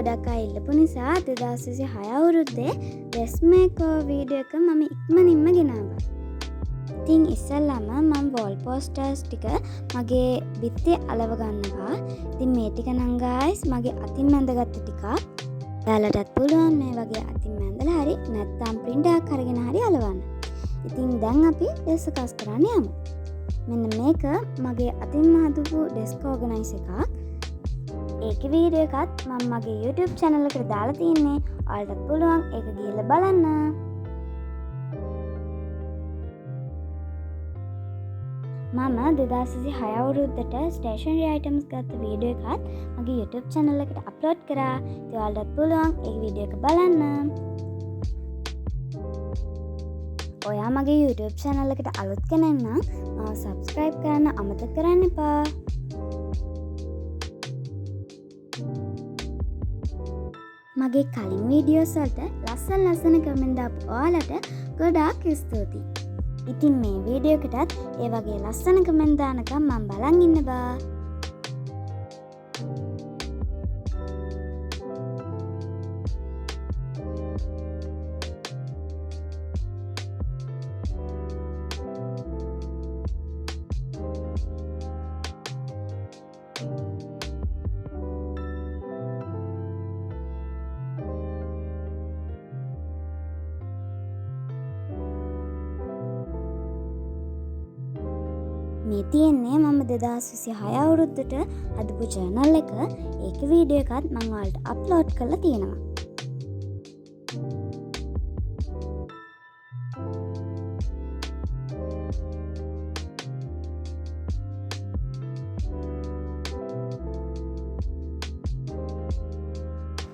ගොඩක් අය ඉල්ලපු නිසා 2026 අවුරුද්දේ dress maker වීඩියෝ එක මම ඉක්මනින්ම ගෙනාවා. ඉතින් ඉස්සෙල්ලාම මම wall posters ටික මගේ බිත්තේ අලව ගන්නවා. ඉතින් මේ ටික නම් guys මගේ අතින් මැඳගත්ත ටිකක්. ඔයාලටත් පුළුවන් මේ වගේ අතින් මැඳලා හරි නැත්නම් print එකක් අරගෙන හරි අලවන්න. ඉතින් දැන් අපි දෙස්කස් කරන්න යමු. මෙන්න මේක මගේ අතින්ම හදපු desk organizer එකක්. ඒකේ වීඩියෝ එකත් මම මගේ YouTube channel එකට දාලා තින්නේ. ඔයාලටත් පුළුවන් ඒක ගිහලා බලන්න. මම 2026 අවුරුද්දට stationery items ගත්ත වීඩියෝ එකත් මගේ YouTube channel එකට අප්ලෝඩ් කරා. ඉතින් ඔයාලටත් පුළුවන් ඒ වීඩියෝ එක බලන්න. ඔයා මගේ YouTube channel එකට අලුත් කෙනෙක් නම් මාව subscribe කරන්න අමතක කරන්න එපා. මගේ කලින් වීඩියෝස් වලට ලස්සන කමෙන්ට් දාපු ඔයාලට ගොඩාක් ස්තුතියි. ඉතින් මේ වීඩියෝ එකටත් ඒ වගේ ලස්සන කමෙන්ට් දානකම් මම බලන් ඉන්නවා. මේ තියෙන්නේ මම 2026 අවුරුද්දට හදපු ජර්නල් එක. ඒකේ වීඩියෝ එකත් මම ඔයාලට අප්ලෝඩ් කරලා තියෙනවා.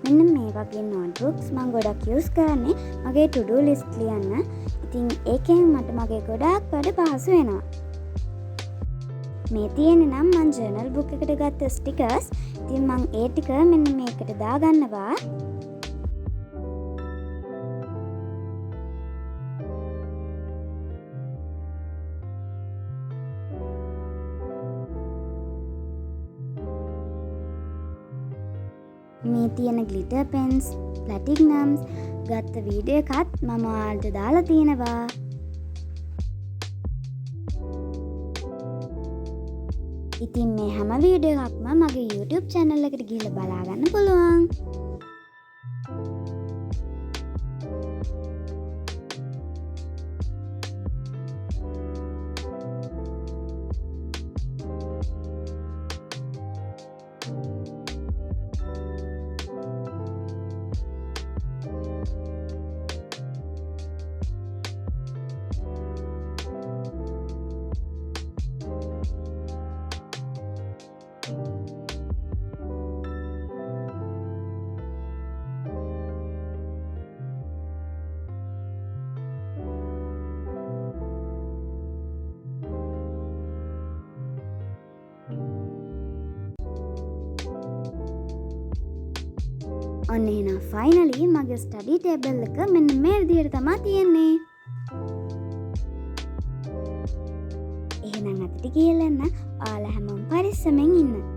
මෙන්න මේ වගේ notebooks මම ගොඩක් use කරන්නේ මගේ to do list ලියන්න. ඉතින් ඒකෙන් මට මගේ ගොඩාක් වැඩ පහසු වෙනවා. මේ තියෙන්නේ නම් මම ජර්නල් බුක් එකට ගත්ත ස්ටිකර්ස්. ඉතින් මම ඒ ටික මෙන්න මේකට දාගන්නවා. මේ තියෙන glitter pens, platinums ගත්ත වීඩියෝ එකත් මම ඔයාලට දාලා තියෙනවා. ඉතින් මේ හැම වීඩියෝ එකක්ම මගේ YouTube channel එකට ගිහලා බලා ගන්න පුළුවන්. ඔන්න එහෙනම් ෆයිනලි මගේ ස්ටඩි ටේබල් එක මෙන්න මේ විදිහට තමයි තියෙන්නේ. එහෙනම් අතට ගිහලා ඔයාලා හැමෝම පරිස්සමෙන් ඉන්න.